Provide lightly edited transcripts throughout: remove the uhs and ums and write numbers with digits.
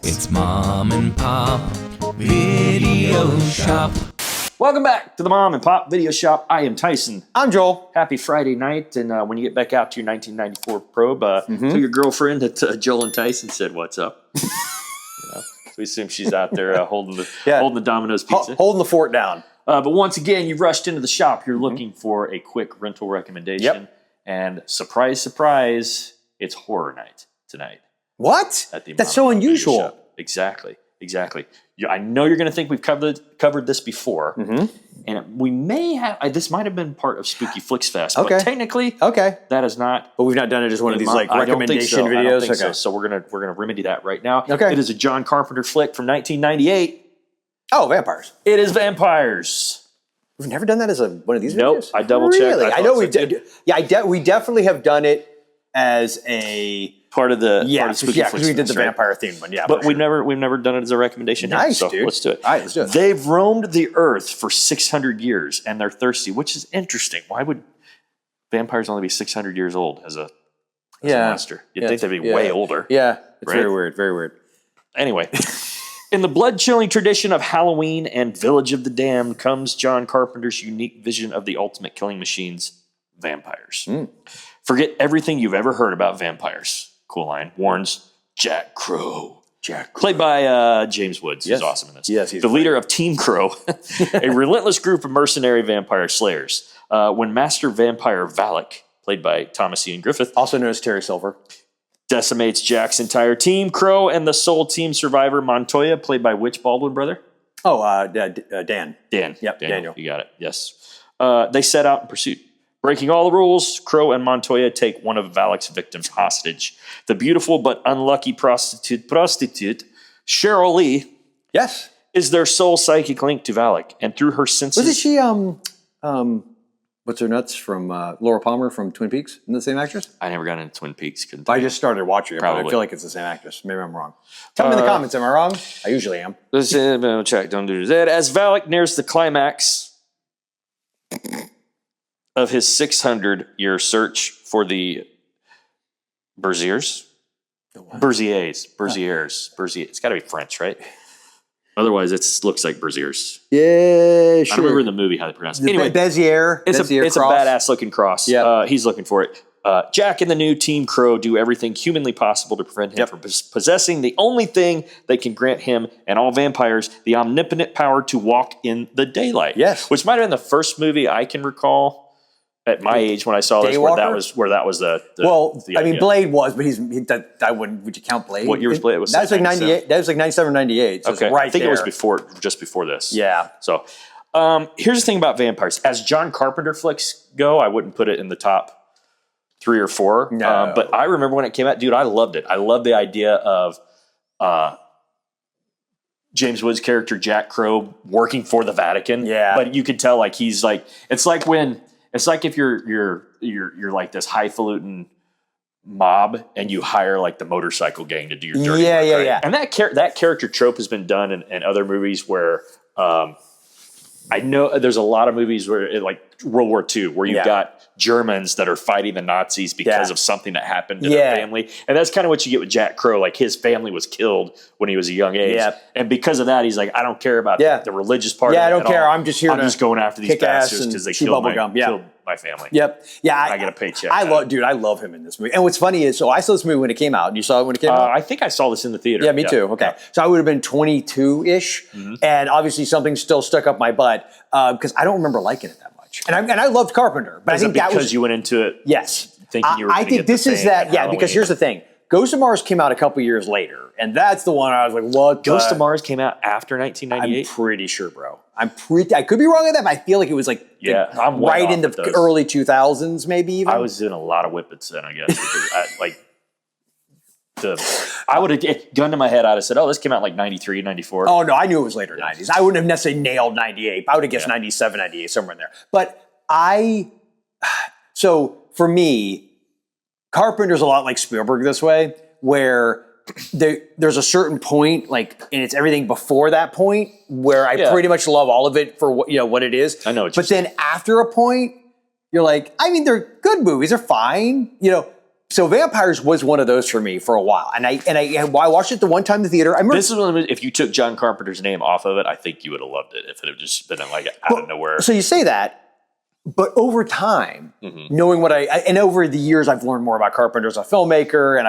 It's Mom and Pop Video Shop. Welcome back to the Mom and Pop Video Shop. I am Tyson. I'm Joel. Happy Friday night. And when you get back out to your 1994 probe, tell your girlfriend that Joel and Tyson said, "What's up?" So we assume she's out there holding the Domino's pizza. Holding the fort down. But once again, you've rushed into the shop. You're looking for a quick rental recommendation. Yep. And surprise, surprise, it's horror night tonight. What? At the That's Mom so and Pop Video unusual. Shop. Exactly. I know you're going to think we've covered this before, and we may have. This might have been part of Spooky Flicks Fest, but technically, that is not. But we've not done it as one of these like recommendation videos. I don't think so. So we're gonna remedy that right now. Okay. It is a John Carpenter flick from 1998. Oh, vampires! It is vampires. We've never done that as one of these Nope, videos. I double checked. Really? I know so we did. Yeah, we definitely have done it as a part of the Spooky Flicks because we did the vampire themed one. Yeah, but we've never done it as a recommendation. Nice, so dude. Let's do it. All right, let's do it. They've roamed the earth for 600 years, and they're thirsty, which is interesting. Why would vampires only be 600 years old as a monster? You'd think they'd be way older. Yeah, it's right? very weird. Very weird. Anyway, in the blood-chilling tradition of Halloween and Village of the Damned comes John Carpenter's unique vision of the ultimate killing machines, vampires. Forget everything you've ever heard about vampires. Cool line. Warns Jack Crow. Played by James Woods. He's awesome in this. Yes, he's the leader of Team Crow, a relentless group of mercenary vampire slayers. When Master Vampire Valak, played by Thomas Ian Griffith, Also known as Terry Silver, decimates Jack's entire team, Crow and the sole team survivor, Montoya, played by which Baldwin brother? Oh, Dan. Dan. Yep, Daniel. You got it. Yes. They set out in pursuit. Breaking all the rules, Crow and Montoya take one of Valak's victims hostage. The beautiful but unlucky prostitute, Sheryl Lee, Yes. is their sole psychic link to Valak. And through her senses... Wasn't she, what's her nuts from Laura Palmer from Twin Peaks? Isn't the same actress? I never got into Twin Peaks. I just started watching it, but I Probably. feel like it's the same actress. Maybe I'm wrong. Tell me in the comments, am I wrong? I usually am. Check, don't do that. As Valak nears the climax of his 600-year search for the Berziers. Berziers. It's got to be French, right? Otherwise, it looks like Berziers. Yeah, I don't remember in the movie how they pronounce it. Anyway, Bezier. It's a badass-looking cross. Yeah. He's looking for it. Jack and the new Team Crow do everything humanly possible to prevent him from possessing the only thing that can grant him and all vampires the omnipotent power to walk in the daylight. Yes. Which might have been the first movie I can recall at my age when I saw this, where that was the I mean, idea. Blade Blade was, but I wouldn't. Would you count Blade? What year was Blade? That was like 98. That was like 97 or 98. So Okay, it's right I think there. it was just before this. Yeah. So here's the thing about vampires. As John Carpenter flicks go, I wouldn't put it in the top 3 or 4. No. But I remember when it came out, dude, I loved it. I loved the idea of James Woods' character Jack Crow working for the Vatican. Yeah. But you could tell like he's like it's like if you're like this highfalutin mob and you hire like the motorcycle gang to do your dirty work. Right? Yeah. And that character trope has been done in other movies where I know there's a lot of movies where like World War II where you've got Germans that are fighting the Nazis because of something that happened to their family. And that's kind of what you get with Jack Crow. Like his family was killed when he was a young age. Yeah. And because of that, he's like, I don't care about the religious part of it I don't at care. all. I'm just here I'm to just going after these kick ass bastards and because they chew killed bubblegum. my family. Yep. Yeah. I get a paycheck. I love him in this movie. And what's funny is, so I saw this movie when it came out. And you saw it when it came out? I think I saw this in the theater. Yeah, me too. Okay. So I would have been 22-ish. And obviously something still stuck up my butt because I don't remember liking it that much. And I loved Carpenter. But I think that was... because you went into it thinking you were I think this is that... Yeah, because here's the thing. Ghost of Mars came out a couple years later. And that's the one I was like, what Ghost of Mars came out after 1998? I'm pretty sure, bro. I could be wrong on that, but I feel like it was like I'm right in the early 2000s, maybe even. I was doing a lot of whippets then, I guess. Because I would have gun to my head. I'd have said, "Oh, this came out like 93, 94." Oh no, I knew it was later 90s. I wouldn't have necessarily nailed 98. I would have guessed 97, 98, somewhere in there. But so for me, Carpenter's a lot like Spielberg this way, where there's a certain point, like, and it's everything before that point where I pretty much love all of it for what it is. I know what but then after a point, you're like, I mean, they're good movies, they're fine, So Vampires was one of those for me for a while, and I watched it the one time in the theater. I remember This is one of the, if you took John Carpenter's name off of it, I think you would have loved it if it had just been like out of nowhere. So you say that, but over time, knowing what and over the years, I've learned more about Carpenter as a filmmaker, and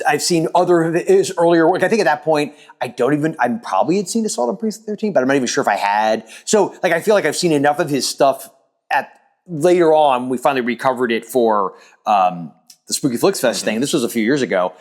I've seen other of his earlier work. I think at that point, I probably had seen Assault on Precinct 13, but I'm not even sure if I had. So like, I feel like I've seen enough of his stuff later on. We finally recovered it for the Spooky Flicks Fest thing. This was a few years ago.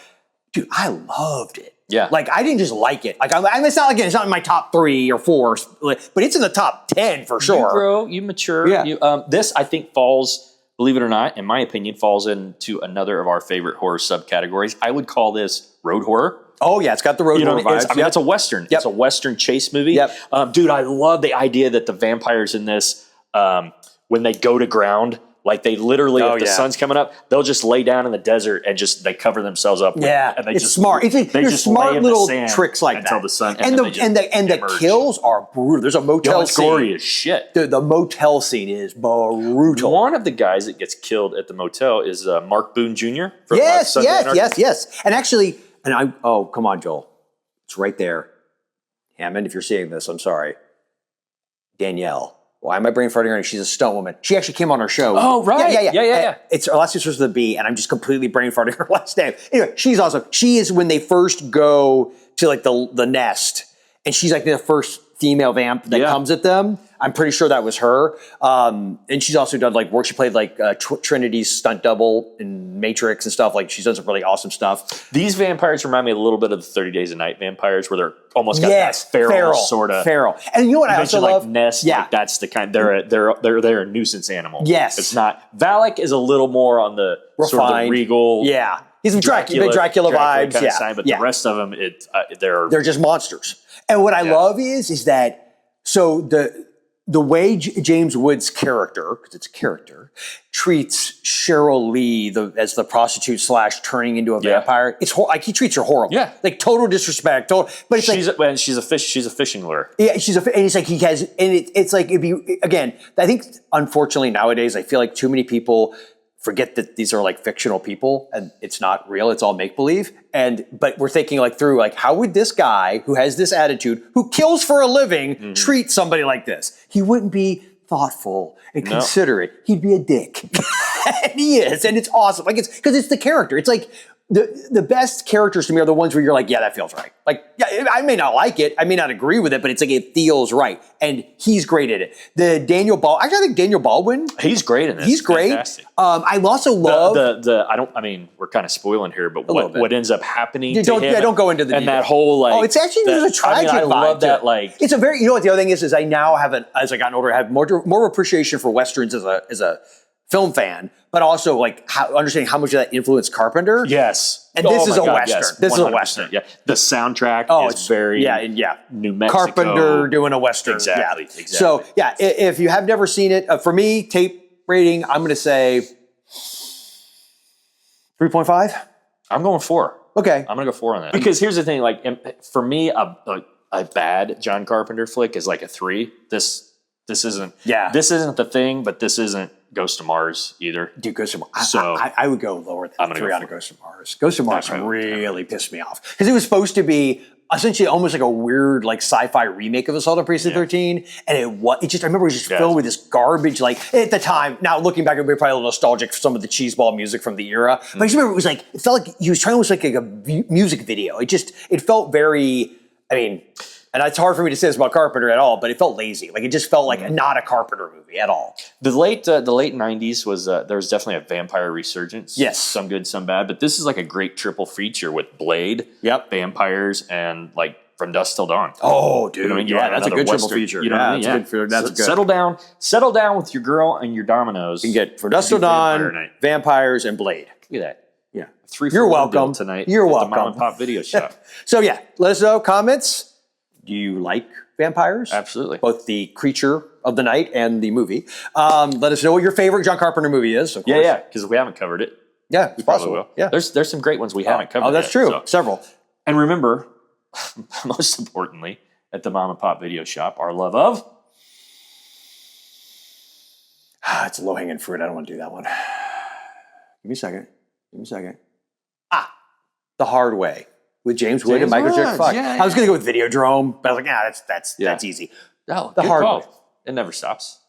Dude, I loved it. Yeah. Like, I didn't just like it. Like, it's not in my top 3 or 4, but it's in the top 10 for sure. You grow, you mature. Yeah. This, I think, falls, believe it or not, in my opinion, falls into another of our favorite horror subcategories. I would call this road horror. Oh, yeah, it's got the road horror vibes. It's a Western. Yep. It's a Western chase movie. Yep. Dude, I love the idea that the vampires in this, when they go to ground, like they literally, if the sun's coming up, they'll just lay down in the desert and they cover themselves up. And they it's just smart. There's smart little tricks like until that. The sun and the kills are brutal. There's a motel scene. Gory as shit. The motel scene is brutal. One of the guys that gets killed at the motel is Mark Boone Jr. from Yes. And actually, come on, Joel. It's right there. Hammond, if you're seeing this, I'm sorry. Danielle. Why am I brain farting her? She's a stunt woman. She actually came on our show. Oh, right. Yeah. It's her last name starts with a B, and I'm just completely brain farting her last name. Anyway, she's awesome. She is when they first go to like the nest, and she's like the first female vamp that comes at them. I'm pretty sure that was her. And she's also done like work. She played like Trinity's stunt double in Matrix and stuff. Like she's done some really awesome stuff. These vampires remind me a little bit of the 30 Days a Night vampires, where they're almost got that feral sort of feral. And you know what I also love? Like Nest, like that's the kind. They're a nuisance animal. Yes, it's not. Valak is a little more on the refined, sort of the regal. Yeah, he's some Dracula vibes. Kind of sign, but the rest of them, they're just monsters. And what I love is that the way James Woods' character, because it's a character, treats Sheryl Lee as the prostitute / turning into a vampire. It's like he treats her horrible. Yeah, like total disrespect. But it's she's a fishing lure. Yeah, and it's like he has, and it's like it'd be again. I think unfortunately nowadays I feel like too many people forget that these are like fictional people and it's not real. It's all make believe. But we're thinking like through like, how would this guy who has this attitude, who kills for a living, treat somebody like this? He wouldn't be thoughtful and considerate. He'd be a dick. And he is, and it's awesome. Like it's because it's the character. It's like the best characters to me are the ones where you're like, yeah, that feels right. Like, yeah, I may not like it, I may not agree with it, but it's like it feels right, and he's great at it. I think Daniel Baldwin. He's great in this. He's great. Fantastic. I also love we're kind of spoiling here, but what ends up happening to him? Don't go into the and details. that whole like. Oh, it's actually there's a tragic vibe. I love that. Like, it's a very. You know what the other thing is I now have as I gotten older, I have more appreciation for westerns as a film fan, but also like understanding how much of that influenced Carpenter. Yes. And this is a Western. Yes, this is a Western. Yeah. The soundtrack is very New Mexico. Carpenter doing a Western. Exactly. So yeah, if you have never seen it, for me, tape rating, I'm going to say 3.5. I'm going 4. Okay. I'm going to go 4 on that. Because here's the thing, like for me, a bad John Carpenter flick is like a 3. This isn't the Thing, but this isn't Ghost of Mars either. Dude, Ghost of Mars. So I would go lower than 3 on Ghost of Mars. Ghost of Mars really pissed me off. Because it was supposed to be essentially almost like a weird like sci-fi remake of Assault on Precinct 13. And I remember it was just filled with this garbage, like at the time. Now looking back, it would be probably a little nostalgic for some of the cheeseball music from the era. But I just remember it felt like he was trying to almost like a music video. It felt very, and it's hard for me to say this about Carpenter at all, but it felt lazy. Like it just felt like not a Carpenter movie at all. The late 90s was there was definitely a vampire resurgence. Yes, some good, some bad. But this is like a great triple feature with Blade, vampires, and like From Dusk Till Dawn. Oh, dude, you know what I mean? that's a good triple feature. You know what I mean? That's good. Settle down with your girl and your dominoes. You can get From Dusk Till Dawn, Vampires, and Blade. Look at that. Yeah, 3 for You're $1 welcome tonight. You're at welcome. The Mom and Pop Video Shop. So yeah, let us know comments. Do you like vampires? Absolutely. Both the creature of the night and the movie. Let us know what your favorite John Carpenter movie is. Of course. Yeah, because we haven't covered it. Yeah, we probably will. Yeah, there's some great ones we haven't covered. Oh, that's true. So. Several. And remember, most importantly, at the Mom and Pop Video Shop, our love of. It's low hanging fruit. I don't want to do that one. Give me a second. Give me a second. The Hard Way with James Wood and Michael J. Woods, Fox. yeah, I was going to go with Videodrome, but I was like, that's easy. Oh, The good Hard call. Way. It never stops.